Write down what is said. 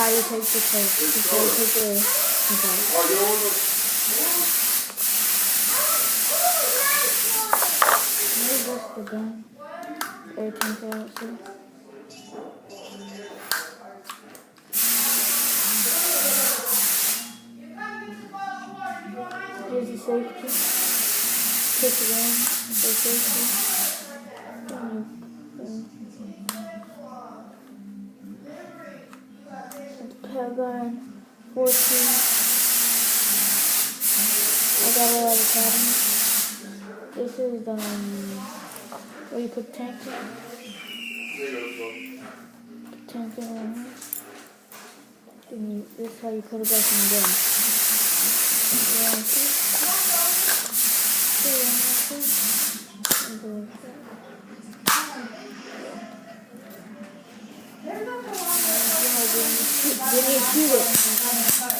how you take the tape. This is how you take the Maybe that's the gun. Everything's out, see? Here's the safety. Take it in. The safety. Pellet gun. 14. I got a lot of patterns. This is where you put tank in. Put tank in right here. Then this is how you put it back in the gun. Then you shoot it.